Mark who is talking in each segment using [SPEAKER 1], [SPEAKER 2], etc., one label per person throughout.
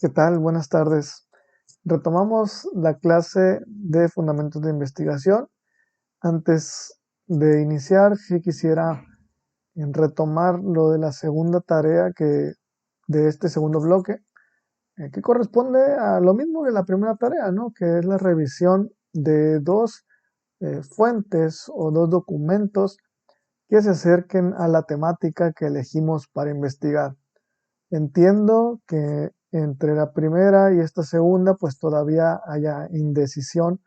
[SPEAKER 1] ¿Qué tal? Buenas tardes. Retomamos la clase de fundamentos de investigación. Antes de iniciar, sí quisiera retomar lo de la segunda tarea de este segundo bloque, que corresponde a lo mismo que la primera tarea, ¿no? Que es la revisión de dos fuentes o dos documentos que se acerquen a la temática que elegimos para investigar. Entiendo que entre la primera y esta segunda, pues todavía haya indecisión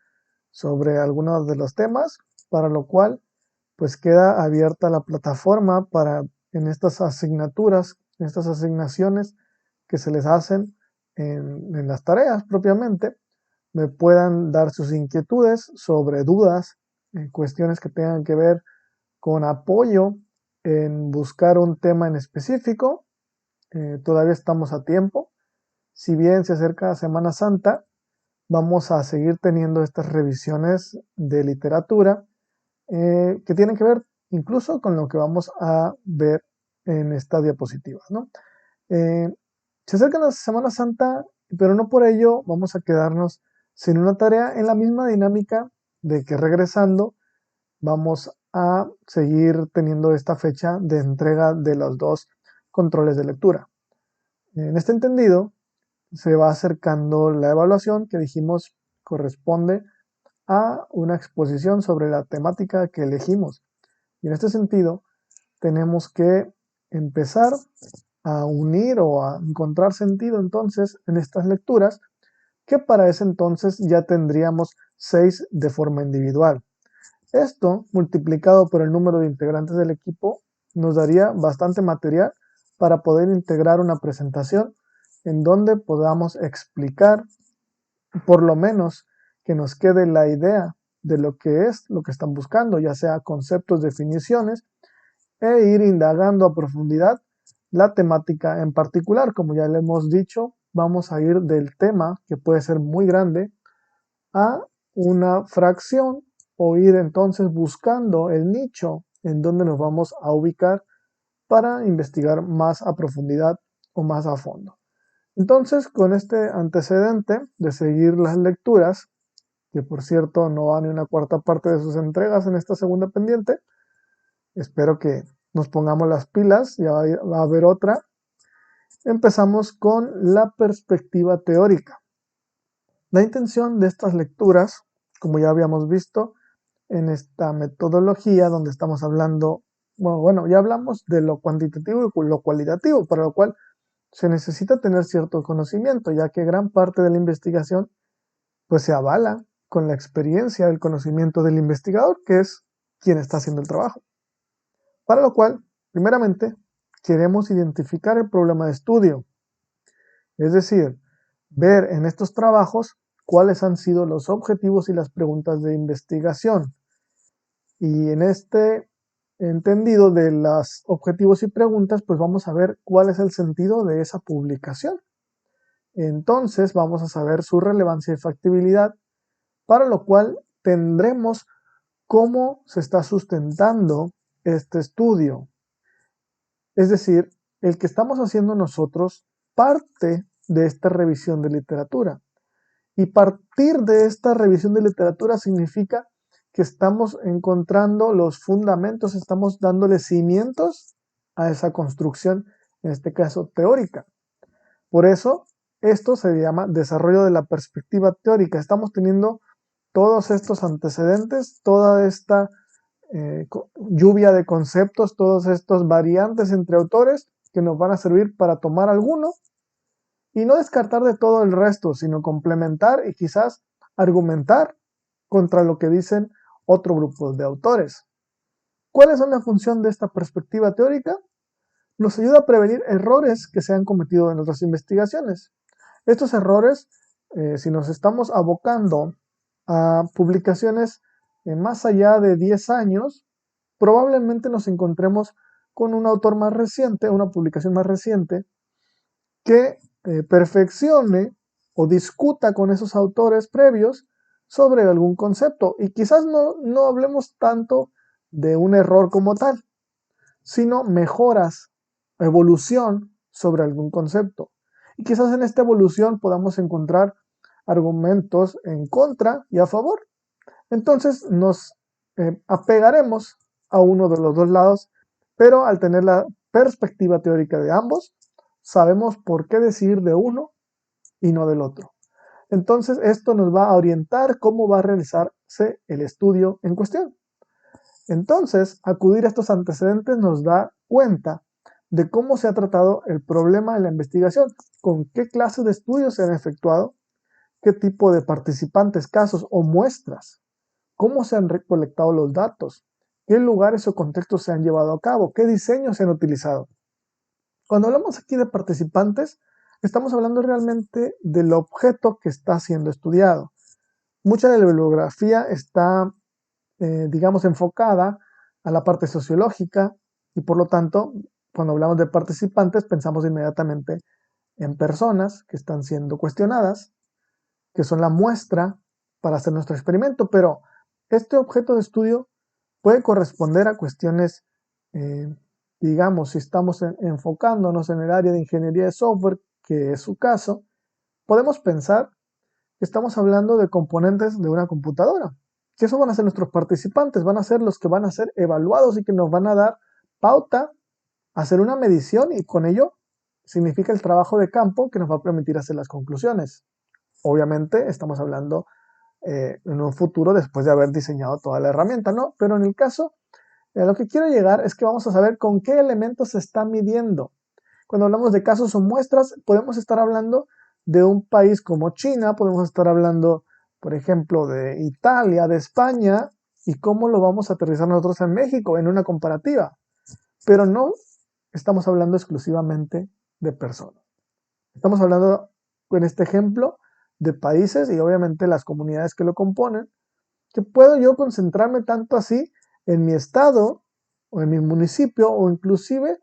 [SPEAKER 1] sobre algunos de los temas, para lo cual pues queda abierta la plataforma para en estas asignaturas, en estas asignaciones que se les hacen en las tareas propiamente, me puedan dar sus inquietudes sobre dudas, cuestiones que tengan que ver con apoyo en buscar un tema en específico. Todavía estamos a tiempo. Si bien se acerca Semana Santa, vamos a seguir teniendo estas revisiones de literatura que tienen que ver incluso con lo que vamos a ver en esta diapositiva, ¿no? Eh, Se acerca la Semana Santa, pero no por ello vamos a quedarnos sin una tarea en la misma dinámica de que regresando vamos a seguir teniendo esta fecha de entrega de los dos controles de lectura. En este entendido, se va acercando la evaluación que dijimos corresponde a una exposición sobre la temática que elegimos. Y en este sentido, tenemos que empezar a unir o a encontrar sentido entonces en estas lecturas, que para ese entonces ya tendríamos 6 de forma individual. Esto, multiplicado por el número de integrantes del equipo, nos daría bastante material para poder integrar una presentación en donde podamos explicar, por lo menos que nos quede la idea de lo que es lo que están buscando, ya sea conceptos, definiciones, e ir indagando a profundidad la temática en particular. Como ya le hemos dicho, vamos a ir del tema, que puede ser muy grande, a una fracción o ir entonces buscando el nicho en donde nos vamos a ubicar para investigar más a profundidad o más a fondo. Entonces, con este antecedente de seguir las lecturas, que por cierto no va ni una cuarta parte de sus entregas en esta segunda pendiente, espero que nos pongamos las pilas, ya va a haber otra. Empezamos con la perspectiva teórica. La intención de estas lecturas, como ya habíamos visto en esta metodología donde estamos hablando, bueno, ya hablamos de lo cuantitativo y lo cualitativo, para lo cual se necesita tener cierto conocimiento, ya que gran parte de la investigación pues se avala con la experiencia, el conocimiento del investigador, que es quien está haciendo el trabajo. Para lo cual, primeramente, queremos identificar el problema de estudio, es decir, ver en estos trabajos cuáles han sido los objetivos y las preguntas de investigación. Y en este entendido de los objetivos y preguntas, pues vamos a ver cuál es el sentido de esa publicación. Entonces vamos a saber su relevancia y factibilidad, para lo cual tendremos cómo se está sustentando este estudio. Es decir, el que estamos haciendo nosotros parte de esta revisión de literatura. Y partir de esta revisión de literatura significa que estamos encontrando los fundamentos, estamos dándole cimientos a esa construcción, en este caso teórica. Por eso, esto se llama desarrollo de la perspectiva teórica. Estamos teniendo todos estos antecedentes, toda esta lluvia de conceptos, todos estos variantes entre autores que nos van a servir para tomar alguno y no descartar de todo el resto, sino complementar y quizás argumentar contra lo que dicen otro grupo de autores. ¿Cuál es la función de esta perspectiva teórica? Nos ayuda a prevenir errores que se han cometido en otras investigaciones. Estos errores, si nos estamos abocando a publicaciones más allá de 10 años, probablemente nos encontremos con un autor más reciente, una publicación más reciente, que perfeccione o discuta con esos autores previos sobre algún concepto. Y quizás no hablemos tanto de un error como tal, sino mejoras, evolución sobre algún concepto. Y quizás en esta evolución podamos encontrar argumentos en contra y a favor. Entonces nos apegaremos a uno de los dos lados, pero al tener la perspectiva teórica de ambos, sabemos por qué decir de uno y no del otro. Entonces esto nos va a orientar cómo va a realizarse el estudio en cuestión. Entonces, acudir a estos antecedentes nos da cuenta de cómo se ha tratado el problema en la investigación, con qué clases de estudios se han efectuado, qué tipo de participantes, casos o muestras, cómo se han recolectado los datos, qué lugares o contextos se han llevado a cabo, qué diseños se han utilizado. Cuando hablamos aquí de participantes, estamos hablando realmente del objeto que está siendo estudiado. Mucha de la bibliografía está, digamos, enfocada a la parte sociológica y por lo tanto, cuando hablamos de participantes, pensamos inmediatamente en personas que están siendo cuestionadas, que son la muestra para hacer nuestro experimento, pero este objeto de estudio puede corresponder a cuestiones, digamos, si estamos enfocándonos en el área de ingeniería de software, que es su caso, podemos pensar que estamos hablando de componentes de una computadora, que esos van a ser nuestros participantes, van a ser los que van a ser evaluados y que nos van a dar pauta, hacer una medición y con ello significa el trabajo de campo que nos va a permitir hacer las conclusiones. Obviamente estamos hablando en un futuro después de haber diseñado toda la herramienta, ¿no? Pero en el caso, a lo que quiero llegar es que vamos a saber con qué elementos se está midiendo. Cuando hablamos de casos o muestras, podemos estar hablando de un país como China, podemos estar hablando, por ejemplo, de Italia, de España, y cómo lo vamos a aterrizar nosotros en México en una comparativa. Pero no estamos hablando exclusivamente de personas. Estamos hablando, en este ejemplo, de países y obviamente las comunidades que lo componen, que puedo yo concentrarme tanto así en mi estado o en mi municipio o inclusive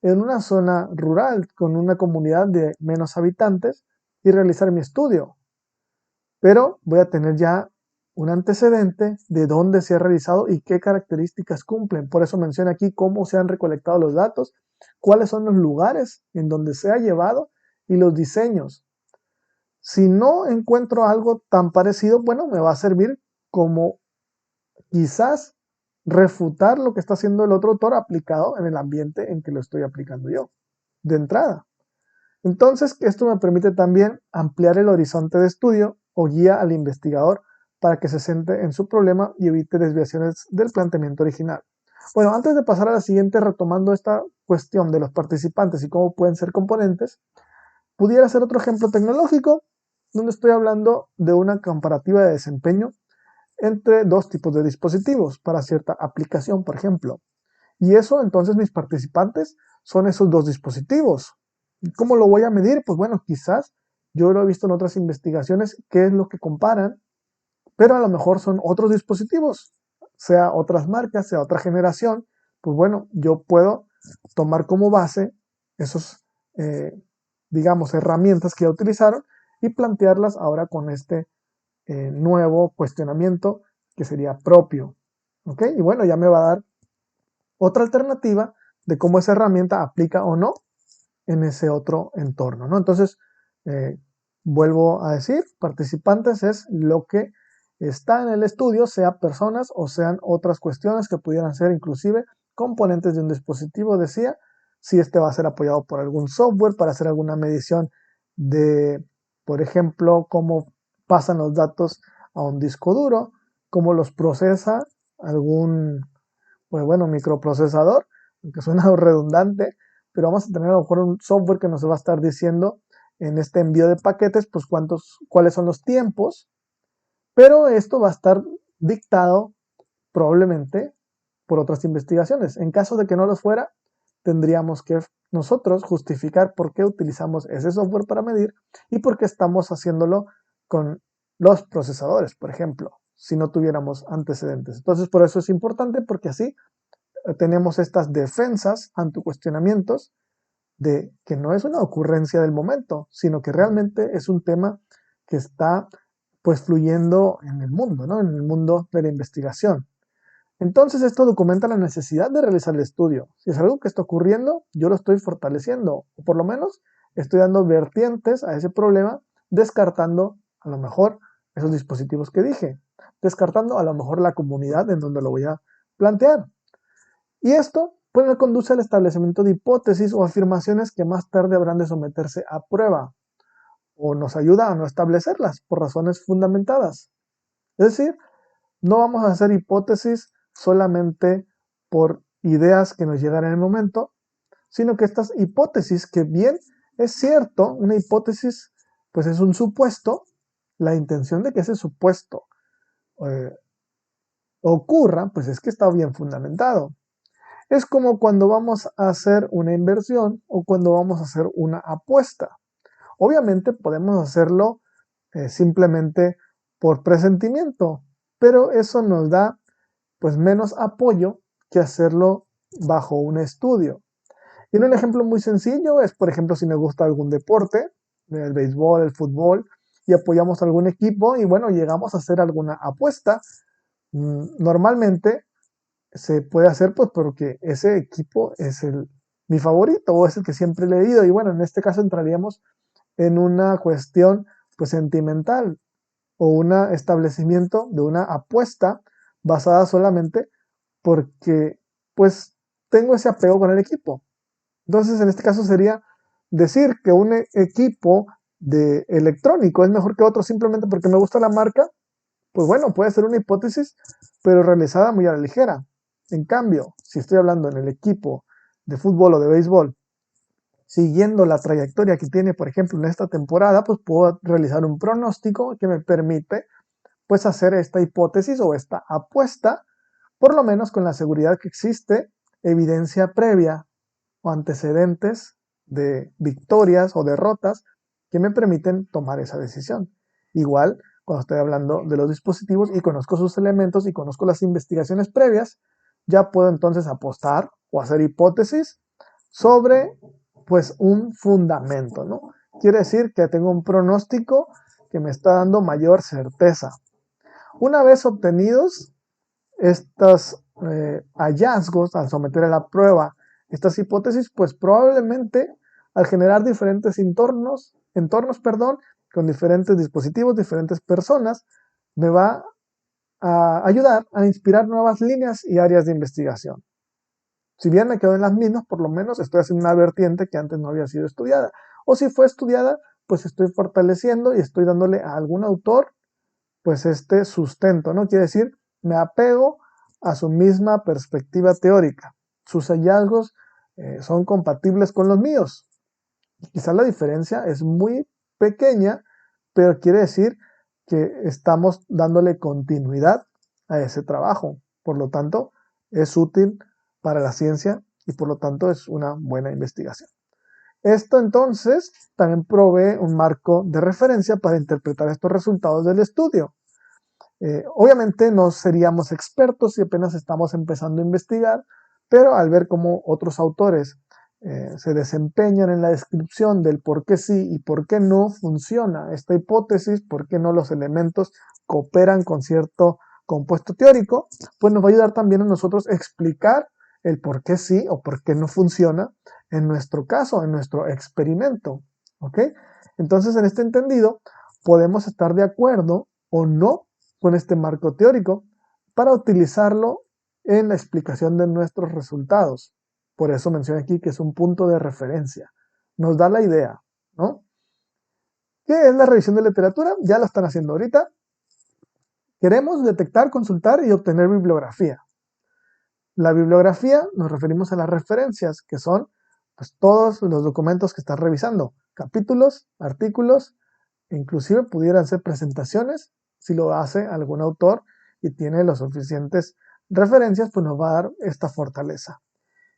[SPEAKER 1] en una zona rural con una comunidad de menos habitantes y realizar mi estudio. Pero voy a tener ya un antecedente de dónde se ha realizado y qué características cumplen. Por eso menciona aquí cómo se han recolectado los datos, cuáles son los lugares en donde se ha llevado y los diseños. Si no encuentro algo tan parecido, bueno, me va a servir como quizás refutar lo que está haciendo el otro autor aplicado en el ambiente en que lo estoy aplicando yo, de entrada. Entonces, esto me permite también ampliar el horizonte de estudio o guía al investigador para que se centre en su problema y evite desviaciones del planteamiento original. Bueno, antes de pasar a la siguiente, retomando esta cuestión de los participantes y cómo pueden ser componentes, pudiera ser otro ejemplo tecnológico donde estoy hablando de una comparativa de desempeño entre dos tipos de dispositivos para cierta aplicación, por ejemplo. Y eso, entonces, mis participantes son esos dos dispositivos. ¿Cómo lo voy a medir? Pues bueno, quizás yo lo he visto en otras investigaciones, qué es lo que comparan, pero a lo mejor son otros dispositivos, sea otras marcas, sea otra generación. Pues bueno, yo puedo tomar como base esos, digamos, herramientas que ya utilizaron y plantearlas ahora con este nuevo cuestionamiento que sería propio. ¿Ok? Y bueno, ya me va a dar otra alternativa de cómo esa herramienta aplica o no en ese otro entorno, ¿no? Entonces, eh, vuelvo a decir, participantes es lo que está en el estudio, sea personas o sean otras cuestiones que pudieran ser inclusive componentes de un dispositivo, decía, si este va a ser apoyado por algún software para hacer alguna medición de, por ejemplo, cómo pasan los datos a un disco duro, cómo los procesa algún, pues bueno, microprocesador, aunque suena redundante, pero vamos a tener a lo mejor un software que nos va a estar diciendo en este envío de paquetes, pues cuáles son los tiempos, pero esto va a estar dictado probablemente por otras investigaciones. En caso de que no lo fuera, tendríamos que nosotros justificar por qué utilizamos ese software para medir y por qué estamos haciéndolo con los procesadores, por ejemplo, si no tuviéramos antecedentes. Entonces, por eso es importante, porque así tenemos estas defensas ante cuestionamientos de que no es una ocurrencia del momento, sino que realmente es un tema que está pues fluyendo en el mundo, ¿no? En el mundo de la investigación. Entonces esto documenta la necesidad de realizar el estudio. Si es algo que está ocurriendo, yo lo estoy fortaleciendo, o por lo menos estoy dando vertientes a ese problema, descartando a lo mejor esos dispositivos que dije, descartando a lo mejor la comunidad en donde lo voy a plantear. Y esto pues me conduce al establecimiento de hipótesis o afirmaciones que más tarde habrán de someterse a prueba, o nos ayuda a no establecerlas por razones fundamentadas. Es decir, no vamos a hacer hipótesis solamente por ideas que nos llegan en el momento, sino que estas hipótesis, que bien es cierto, una hipótesis pues es un supuesto, la intención de que ese supuesto ocurra, pues es que está bien fundamentado. Es como cuando vamos a hacer una inversión o cuando vamos a hacer una apuesta. Obviamente podemos hacerlo simplemente por presentimiento, pero eso nos da pues menos apoyo que hacerlo bajo un estudio. Y un ejemplo muy sencillo es, por ejemplo, si me gusta algún deporte, el béisbol, el fútbol, y apoyamos a algún equipo y bueno, llegamos a hacer alguna apuesta. Normalmente se puede hacer pues porque ese equipo es mi favorito o es el que siempre he leído y bueno, en este caso entraríamos en una cuestión pues sentimental o un establecimiento de una apuesta basada solamente porque pues tengo ese apego con el equipo. Entonces en este caso sería decir que un equipo de electrónico es mejor que otro simplemente porque me gusta la marca, pues bueno, puede ser una hipótesis, pero realizada muy a la ligera. En cambio, si estoy hablando en el equipo de fútbol o de béisbol, siguiendo la trayectoria que tiene, por ejemplo, en esta temporada, pues puedo realizar un pronóstico que me permite pues hacer esta hipótesis o esta apuesta, por lo menos con la seguridad que existe evidencia previa o antecedentes de victorias o derrotas que me permiten tomar esa decisión. Igual, cuando estoy hablando de los dispositivos y conozco sus elementos y conozco las investigaciones previas, ya puedo entonces apostar o hacer hipótesis sobre pues un fundamento, ¿no? Quiere decir que tengo un pronóstico que me está dando mayor certeza. Una vez obtenidos estos hallazgos, al someter a la prueba estas hipótesis, pues probablemente al generar diferentes entornos, con diferentes dispositivos, diferentes personas, me va a ayudar a inspirar nuevas líneas y áreas de investigación. Si bien me quedo en las mismas, por lo menos estoy haciendo una vertiente que antes no había sido estudiada. O si fue estudiada, pues estoy fortaleciendo y estoy dándole a algún autor pues este sustento, ¿no? Quiere decir, me apego a su misma perspectiva teórica. Sus hallazgos son compatibles con los míos. Quizás la diferencia es muy pequeña, pero quiere decir que estamos dándole continuidad a ese trabajo. Por lo tanto, es útil para la ciencia y por lo tanto es una buena investigación. Esto entonces también provee un marco de referencia para interpretar estos resultados del estudio. Obviamente no seríamos expertos si apenas estamos empezando a investigar, pero al ver cómo otros autores se desempeñan en la descripción del por qué sí y por qué no funciona esta hipótesis, por qué no los elementos cooperan con cierto compuesto teórico, pues nos va a ayudar también a nosotros explicar el por qué sí o por qué no funciona en nuestro caso, en nuestro experimento. ¿Ok? Entonces, en este entendido, podemos estar de acuerdo o no con este marco teórico para utilizarlo en la explicación de nuestros resultados. Por eso menciono aquí que es un punto de referencia. Nos da la idea, ¿no? ¿Qué es la revisión de literatura? Ya lo están haciendo ahorita. Queremos detectar, consultar y obtener bibliografía. La bibliografía nos referimos a las referencias, que son pues, todos los documentos que estás revisando, capítulos, artículos, inclusive pudieran ser presentaciones, si lo hace algún autor y tiene las suficientes referencias, pues nos va a dar esta fortaleza.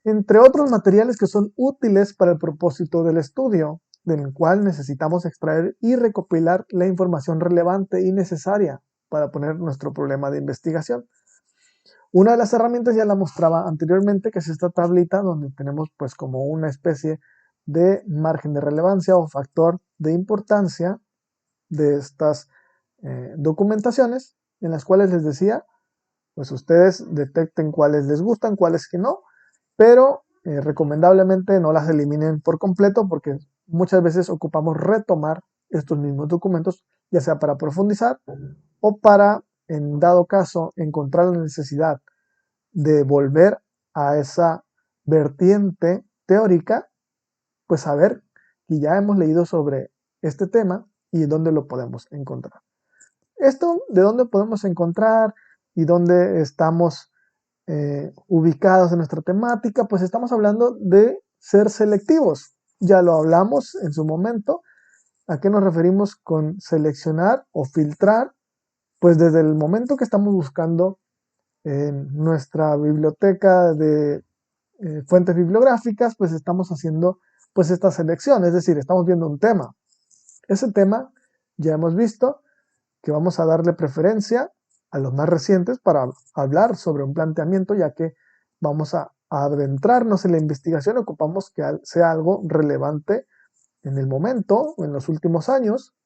[SPEAKER 1] Entre otros materiales que son útiles para el propósito del estudio, del cual necesitamos extraer y recopilar la información relevante y necesaria para poner nuestro problema de investigación. Una de las herramientas ya la mostraba anteriormente, que es esta tablita donde tenemos pues como una especie de margen de relevancia o factor de importancia de estas documentaciones, en las cuales les decía, pues ustedes detecten cuáles les gustan, cuáles que no, pero recomendablemente no las eliminen por completo porque muchas veces ocupamos retomar estos mismos documentos, ya sea para profundizar o para, en dado caso, encontrar la necesidad de volver a esa vertiente teórica, pues saber que ya hemos leído sobre este tema y dónde lo podemos encontrar. Esto de dónde podemos encontrar y dónde estamos ubicados en nuestra temática, pues estamos hablando de ser selectivos. Ya lo hablamos en su momento. ¿A qué nos referimos con seleccionar o filtrar? Pues desde el momento que estamos buscando en nuestra biblioteca de fuentes bibliográficas, pues estamos haciendo pues esta selección, es decir, estamos viendo un tema. Ese tema ya hemos visto que vamos a darle preferencia a los más recientes para hablar sobre un planteamiento, ya que vamos a adentrarnos en la investigación, ocupamos que sea algo relevante en el momento o en los últimos años.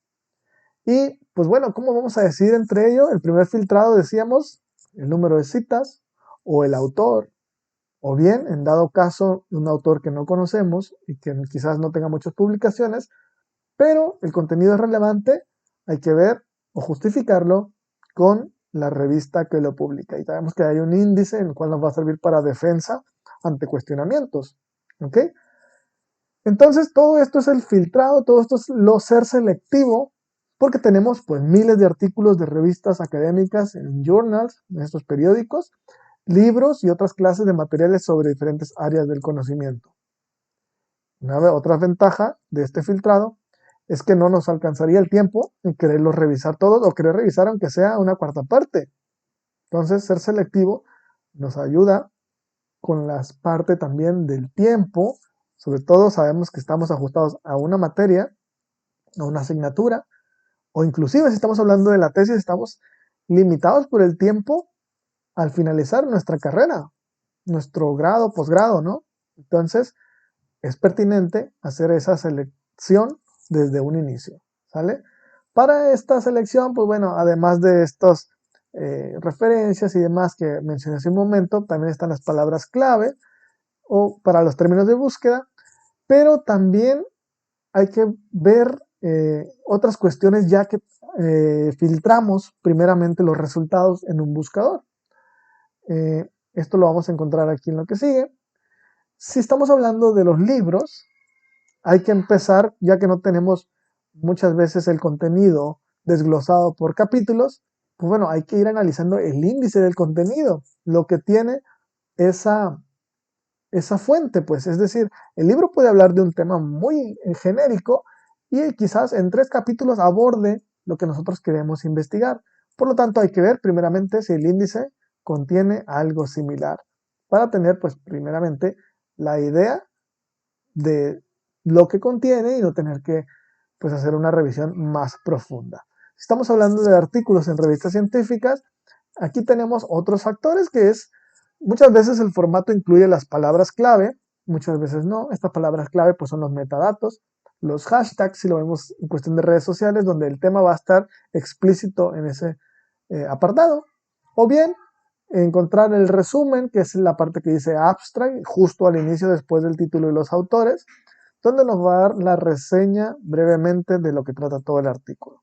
[SPEAKER 1] Y pues bueno, ¿cómo vamos a decidir entre ello? El primer filtrado decíamos el número de citas o el autor, o bien, en dado caso, un autor que no conocemos y que quizás no tenga muchas publicaciones, pero el contenido es relevante, hay que ver o justificarlo con la revista que lo publica. Y sabemos que hay un índice en el cual nos va a servir para defensa ante cuestionamientos. ¿Ok? Entonces, todo esto es el filtrado, todo esto es lo ser selectivo, porque tenemos pues miles de artículos de revistas académicas en journals, en estos periódicos, libros y otras clases de materiales sobre diferentes áreas del conocimiento. Otra ventaja de este filtrado es que no nos alcanzaría el tiempo en quererlos revisar todos o querer revisar aunque sea una cuarta parte. Entonces, ser selectivo nos ayuda con la parte también del tiempo. Sobre todo sabemos que estamos ajustados a una materia, a una asignatura, o inclusive si estamos hablando de la tesis, estamos limitados por el tiempo al finalizar nuestra carrera, nuestro grado, posgrado, ¿no? Entonces, es pertinente hacer esa selección desde un inicio, ¿sale? Para esta selección, pues bueno, además de estas referencias y demás que mencioné hace un momento, también están las palabras clave o para los términos de búsqueda, pero también hay que ver otras cuestiones ya que filtramos primeramente los resultados en un buscador. Esto lo vamos a encontrar aquí en lo que sigue. Si estamos hablando de los libros, hay que empezar, ya que no tenemos muchas veces el contenido desglosado por capítulos, pues bueno, hay que ir analizando el índice del contenido, lo que tiene esa fuente, pues, es decir, el libro puede hablar de un tema muy genérico y quizás en 3 capítulos aborde lo que nosotros queremos investigar. Por lo tanto, hay que ver primeramente si el índice contiene algo similar para tener, pues, primeramente la idea de lo que contiene y no tener que pues, hacer una revisión más profunda. Si estamos hablando de artículos en revistas científicas, aquí tenemos otros factores que es, muchas veces el formato incluye las palabras clave, muchas veces no. Estas palabras clave pues son los metadatos, los hashtags, si lo vemos en cuestión de redes sociales, donde el tema va a estar explícito en ese apartado. O bien, encontrar el resumen, que es la parte que dice abstract, justo al inicio después del título y los autores, donde nos va a dar la reseña brevemente de lo que trata todo el artículo.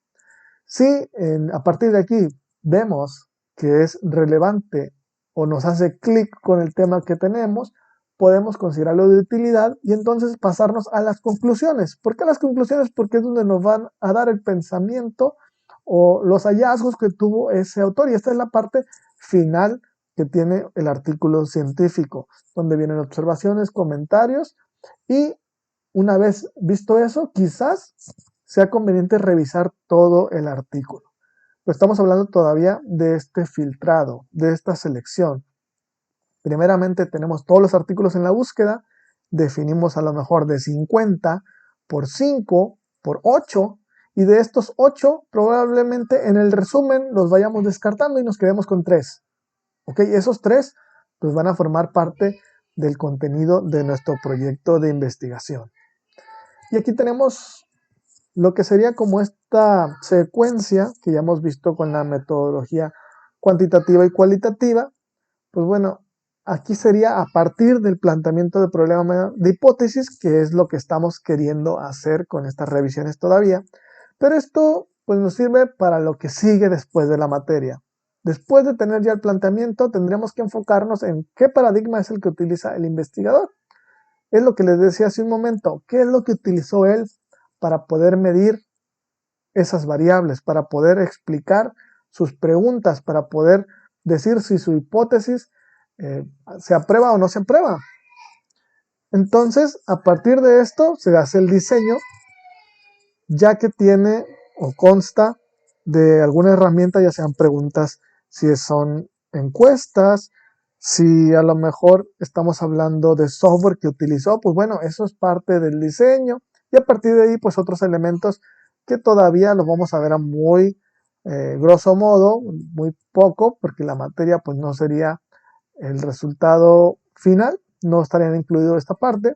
[SPEAKER 1] Si a partir de aquí vemos que es relevante o nos hace clic con el tema que tenemos, podemos considerarlo de utilidad y entonces pasarnos a las conclusiones. ¿Por qué las conclusiones? Porque es donde nos van a dar el pensamiento o los hallazgos que tuvo ese autor. Y esta es la parte final que tiene el artículo científico, donde vienen observaciones, comentarios y una vez visto eso, quizás sea conveniente revisar todo el artículo. Pero estamos hablando todavía de este filtrado, de esta selección. Primeramente tenemos todos los artículos en la búsqueda, definimos a lo mejor de 50 por 5 por 8 y de estos 8 probablemente en el resumen los vayamos descartando y nos quedemos con 3. ¿Ok? Esos 3 pues van a formar parte del contenido de nuestro proyecto de investigación. Y aquí tenemos lo que sería como esta secuencia que ya hemos visto con la metodología cuantitativa y cualitativa. Pues bueno, aquí sería a partir del planteamiento del problema de hipótesis, que es lo que estamos queriendo hacer con estas revisiones todavía. Pero esto pues nos sirve para lo que sigue después de la materia. Después de tener ya el planteamiento, tendríamos que enfocarnos en qué paradigma es el que utiliza el investigador. Es lo que les decía hace un momento, qué es lo que utilizó él para poder medir esas variables, para poder explicar sus preguntas, para poder decir si su hipótesis se aprueba o no se aprueba. Entonces, a partir de esto se hace el diseño, ya que tiene o consta de alguna herramienta, ya sean preguntas, si son encuestas, si a lo mejor estamos hablando de software que utilizó, pues bueno, eso es parte del diseño, y a partir de ahí, pues otros elementos que todavía los vamos a ver a muy grosso modo, muy poco, porque la materia pues no sería el resultado final, no estaría incluido esta parte,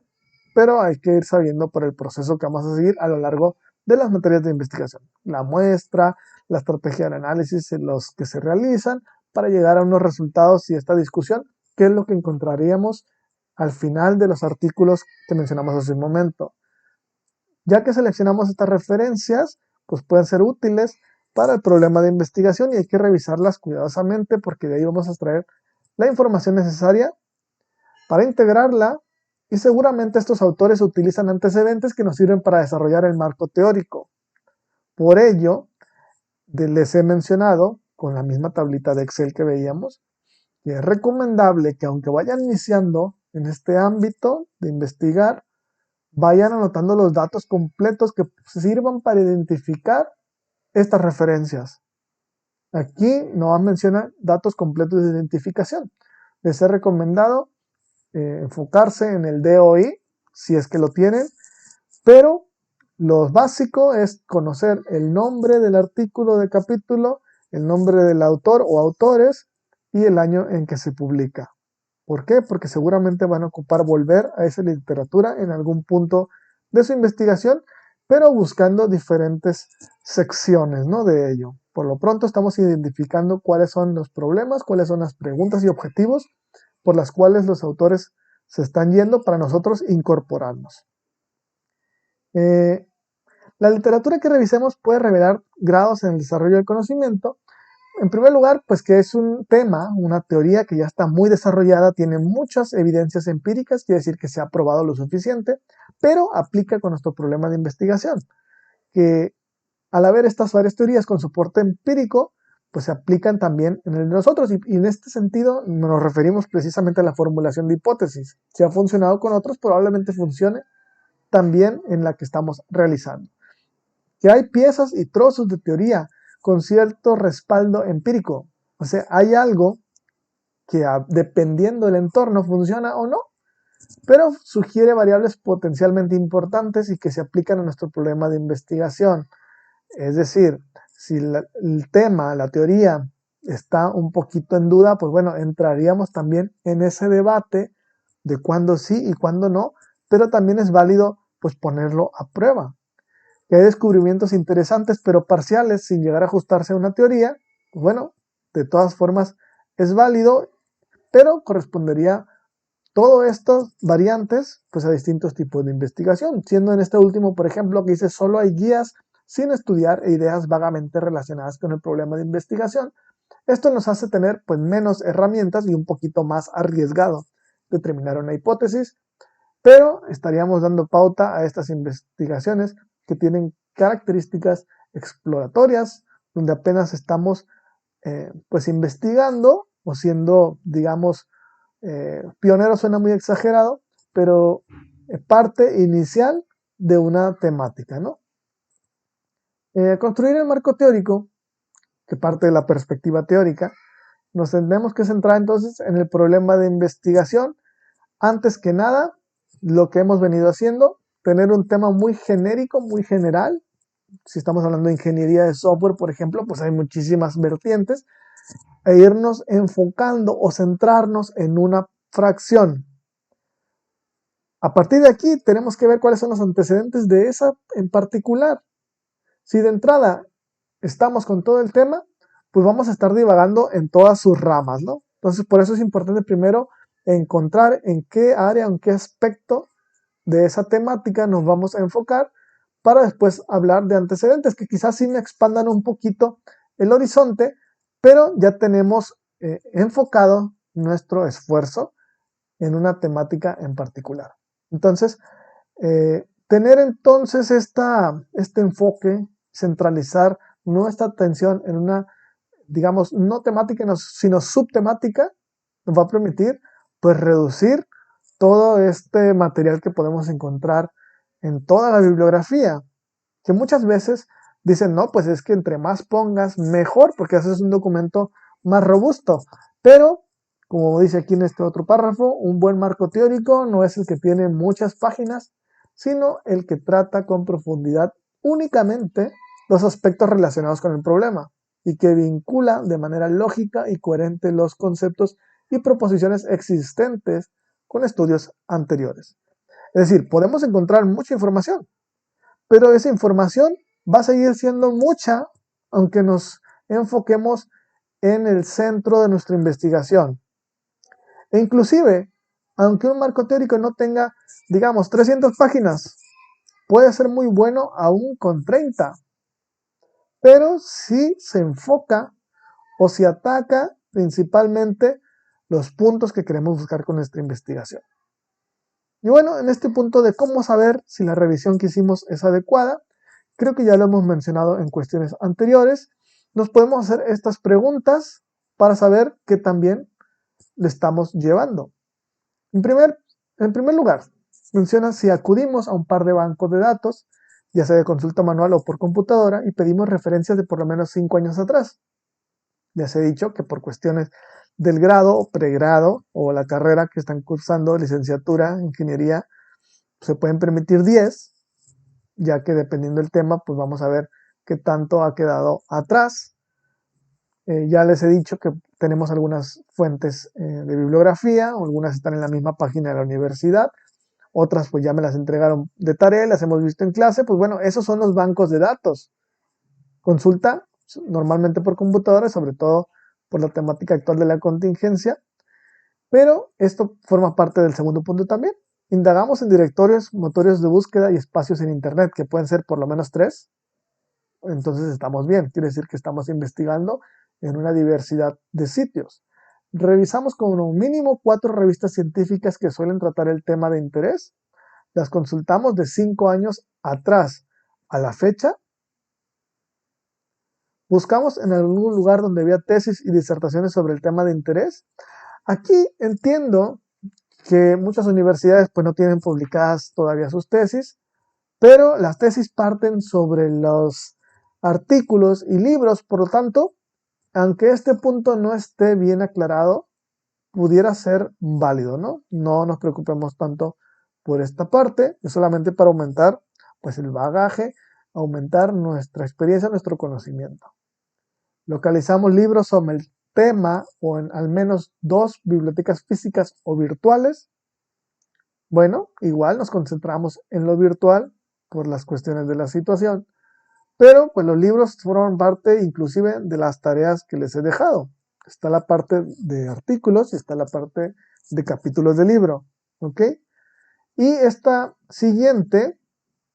[SPEAKER 1] pero hay que ir sabiendo por el proceso que vamos a seguir a lo largo de las materias de investigación. La muestra, la estrategia de análisis en los que se realizan para llegar a unos resultados y esta discusión, que es lo que encontraríamos al final de los artículos que mencionamos hace un momento. Ya que seleccionamos estas referencias, pues pueden ser útiles para el problema de investigación y hay que revisarlas cuidadosamente porque de ahí vamos a extraer la información necesaria para integrarla y seguramente estos autores utilizan antecedentes que nos sirven para desarrollar el marco teórico. Por ello, les he mencionado, con la misma tablita de Excel que veíamos, que es recomendable que aunque vayan iniciando en este ámbito de investigar, vayan anotando los datos completos que sirvan para identificar estas referencias. Aquí no menciona datos completos de identificación. Les he recomendado enfocarse en el DOI, si es que lo tienen, pero lo básico es conocer el nombre del artículo de capítulo, el nombre del autor o autores y el año en que se publica. ¿Por qué? Porque seguramente van a ocupar volver a esa literatura en algún punto de su investigación, pero buscando diferentes secciones, ¿no?, de ello. Por lo pronto estamos identificando cuáles son los problemas, cuáles son las preguntas y objetivos por las cuales los autores se están yendo para nosotros incorporarnos. La literatura que revisemos puede revelar grados en el desarrollo del conocimiento. En primer lugar, pues que es un tema, una teoría que ya está muy desarrollada, tiene muchas evidencias empíricas, quiere decir que se ha probado lo suficiente, pero aplica con nuestro problema de investigación, que al haber estas varias teorías con soporte empírico, pues se aplican también en el de nosotros, y en este sentido nos referimos precisamente a la formulación de hipótesis. Si ha funcionado con otros, probablemente funcione también en la que estamos realizando. Que hay piezas y trozos de teoría con cierto respaldo empírico. O sea, hay algo que dependiendo del entorno funciona o no, pero sugiere variables potencialmente importantes y que se aplican a nuestro problema de investigación. Es decir, si el tema, la teoría está un poquito en duda, pues bueno, entraríamos también en ese debate de cuándo sí y cuándo no, pero también es válido pues ponerlo a prueba. Que hay descubrimientos interesantes pero parciales sin llegar a ajustarse a una teoría, pues bueno, de todas formas es válido, pero correspondería todo estas variantes pues a distintos tipos de investigación, siendo en este último, por ejemplo, que dice solo hay guías sin estudiar e ideas vagamente relacionadas con el problema de investigación. Esto nos hace tener pues menos herramientas y un poquito más arriesgado determinar una hipótesis, pero estaríamos dando pauta a estas investigaciones que tienen características exploratorias, donde apenas estamos pues investigando o siendo, digamos, pionero suena muy exagerado, pero parte inicial de una temática, ¿no? Construir el marco teórico, que parte de la perspectiva teórica, nos tenemos que centrar entonces en el problema de investigación. Antes que nada, lo que hemos venido haciendo, tener un tema muy genérico, muy general. Si estamos hablando de ingeniería de software, por ejemplo, pues hay muchísimas vertientes, e irnos enfocando o centrarnos en una fracción. A partir de aquí tenemos que ver cuáles son los antecedentes de esa en particular. Si de entrada estamos con todo el tema, pues vamos a estar divagando en todas sus ramas, ¿no? Entonces, por eso es importante primero encontrar en qué área, en qué aspecto de esa temática nos vamos a enfocar para después hablar de antecedentes que quizás sí me expandan un poquito el horizonte, pero ya tenemos enfocado nuestro esfuerzo en una temática en particular. Entonces, tener entonces este enfoque, centralizar nuestra atención en una, digamos, no temática, sino subtemática, nos va a permitir pues reducir todo este material que podemos encontrar en toda la bibliografía, que muchas veces dicen, no, pues es que entre más pongas, mejor, porque haces un documento más robusto. Pero, como dice aquí en este otro párrafo, un buen marco teórico no es el que tiene muchas páginas, sino el que trata con profundidad únicamente los aspectos relacionados con el problema y que vincula de manera lógica y coherente los conceptos y proposiciones existentes con estudios anteriores. Es decir, podemos encontrar mucha información, pero esa información va a seguir siendo mucha aunque nos enfoquemos en el centro de nuestra investigación. E inclusive, aunque un marco teórico no tenga, digamos, 300 páginas, puede ser muy bueno aún con 30, pero si se enfoca o si ataca principalmente los puntos que queremos buscar con nuestra investigación. Y bueno, en este punto de cómo saber si la revisión que hicimos es adecuada, creo que ya lo hemos mencionado en cuestiones anteriores. Nos podemos hacer estas preguntas para saber qué también le estamos llevando. En primer lugar, menciona si acudimos a un par de bancos de datos, ya sea de consulta manual o por computadora, y pedimos referencias de por lo menos 5 años atrás. Ya se ha dicho que por cuestiones del grado, pregrado o la carrera que están cursando, licenciatura, ingeniería, se pueden permitir 10, ya que dependiendo del tema, pues vamos a ver qué tanto ha quedado atrás. Ya les he dicho que tenemos algunas fuentes de bibliografía, o algunas están en la misma página de la universidad, otras pues ya me las entregaron de tarea, las hemos visto en clase, pues bueno, esos son los bancos de datos. Consulta normalmente por computadora, sobre todo por la temática actual de la contingencia, pero esto forma parte del segundo punto también. Indagamos en directorios, motores de búsqueda y espacios en Internet, que pueden ser por lo menos 3, entonces estamos bien, quiere decir que estamos investigando en una diversidad de sitios. Revisamos como mínimo 4 revistas científicas que suelen tratar el tema de interés, las consultamos de 5 años atrás a la fecha. Buscamos en algún lugar donde había tesis y disertaciones sobre el tema de interés. Aquí entiendo que muchas universidades pues no tienen publicadas todavía sus tesis, pero las tesis parten sobre los artículos y libros, por lo tanto, aunque este punto no esté bien aclarado, pudiera ser válido, ¿no? No nos preocupemos tanto por esta parte, es solamente para aumentar pues el bagaje, aumentar nuestra experiencia, nuestro conocimiento. Localizamos libros sobre el tema o en al menos 2 bibliotecas físicas o virtuales. Bueno, igual nos concentramos en lo virtual por las cuestiones de la situación, pero pues los libros forman parte inclusive de las tareas que les he dejado. Está la parte de artículos y está la parte de capítulos de libro, ¿ok? Y esta siguiente,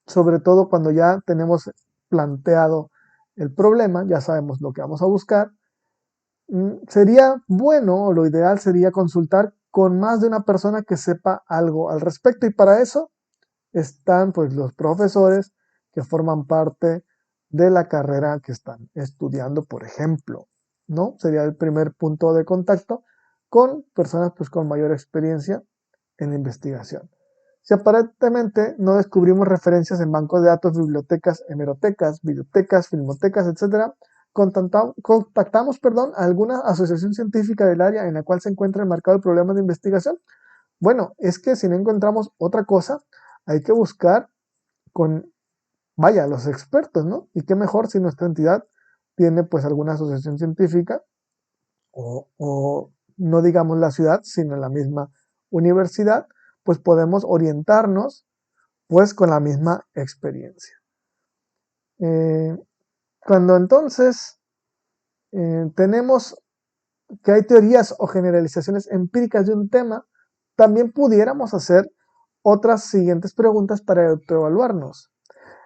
[SPEAKER 1] sobre todo cuando ya tenemos planteado el problema, ya sabemos lo que vamos a buscar, sería bueno o lo ideal sería consultar con más de una persona que sepa algo al respecto, y para eso están pues los profesores que forman parte de la carrera que están estudiando, por ejemplo, ¿no? Sería el primer punto de contacto con personas pues con mayor experiencia en la investigación. Si aparentemente no descubrimos referencias en bancos de datos, bibliotecas, hemerotecas, bibliotecas, filmotecas, etc., contactamos a alguna asociación científica del área en la cual se encuentra enmarcado el problema de investigación. Bueno, es que si no encontramos otra cosa, hay que buscar con, vaya, los expertos, ¿no? Y qué mejor si nuestra entidad tiene pues alguna asociación científica o no digamos la ciudad, sino la misma universidad, pues podemos orientarnos pues con la misma experiencia. Cuando entonces tenemos que hay teorías o generalizaciones empíricas de un tema, también pudiéramos hacer otras siguientes preguntas para autoevaluarnos.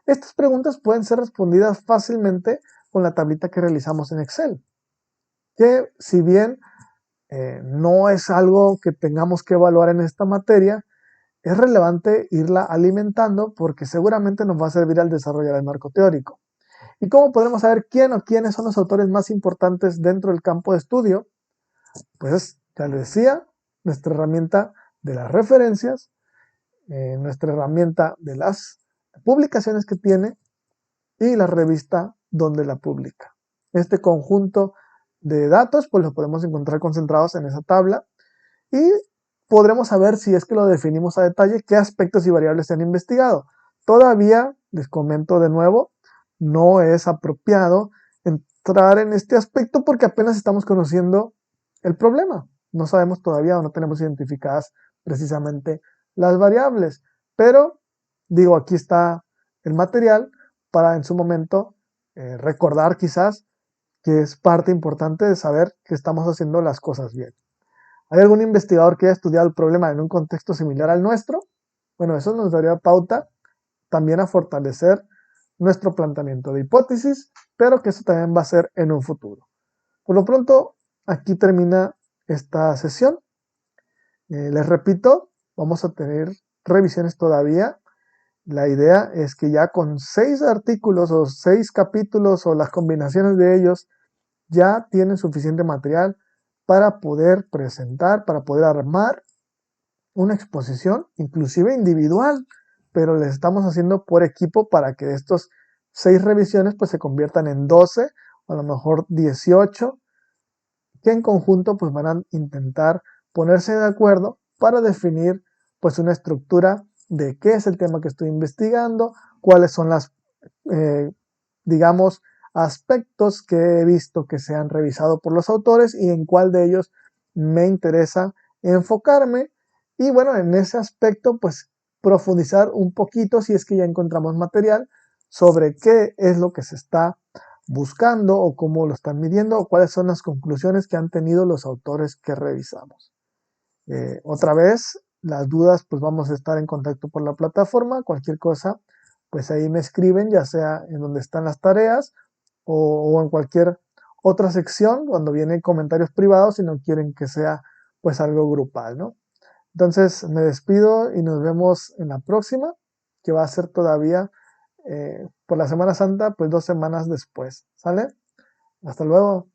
[SPEAKER 1] Estas preguntas pueden ser respondidas fácilmente con la tablita que realizamos en Excel, que si bien no es algo que tengamos que evaluar en esta materia, es relevante irla alimentando porque seguramente nos va a servir al desarrollar el marco teórico. ¿Y cómo podremos saber quién o quiénes son los autores más importantes dentro del campo de estudio? Pues ya les decía, nuestra herramienta de las referencias, nuestra herramienta de las publicaciones que tiene y la revista donde la publica. Este conjunto de datos pues lo podemos encontrar concentrados en esa tabla y podremos saber, si es que lo definimos a detalle, qué aspectos y variables se han investigado. Todavía, les comento de nuevo, no es apropiado entrar en este aspecto porque apenas estamos conociendo el problema. No sabemos todavía o no tenemos identificadas precisamente las variables. Pero, digo, aquí está el material para en su momento recordar quizás que es parte importante de saber que estamos haciendo las cosas bien. ¿Hay algún investigador que haya estudiado el problema en un contexto similar al nuestro? Bueno, eso nos daría pauta también a fortalecer nuestro planteamiento de hipótesis, pero que eso también va a ser en un futuro. Por lo pronto, aquí termina esta sesión. Les repito, vamos a tener revisiones todavía. La idea es que ya con 6 artículos o 6 capítulos o las combinaciones de ellos ya tienen suficiente material para poder presentar, para poder armar una exposición, inclusive individual, pero les estamos haciendo por equipo para que estos 6 revisiones pues se conviertan en 12 o a lo mejor 18, que en conjunto pues van a intentar ponerse de acuerdo para definir pues una estructura de qué es el tema que estoy investigando, cuáles son las, digamos, aspectos que he visto que se han revisado por los autores y en cuál de ellos me interesa enfocarme. Y bueno, en ese aspecto, pues profundizar un poquito si es que ya encontramos material sobre qué es lo que se está buscando o cómo lo están midiendo o cuáles son las conclusiones que han tenido los autores que revisamos. Otra vez, las dudas, pues vamos a estar en contacto por la plataforma. Cualquier cosa, pues ahí me escriben, ya sea en donde están las tareas o en cualquier otra sección cuando vienen comentarios privados si no quieren que sea pues algo grupal, ¿no? Entonces me despido y nos vemos en la próxima, que va a ser todavía por la Semana Santa, pues 2 semanas después, ¿sale? Hasta luego.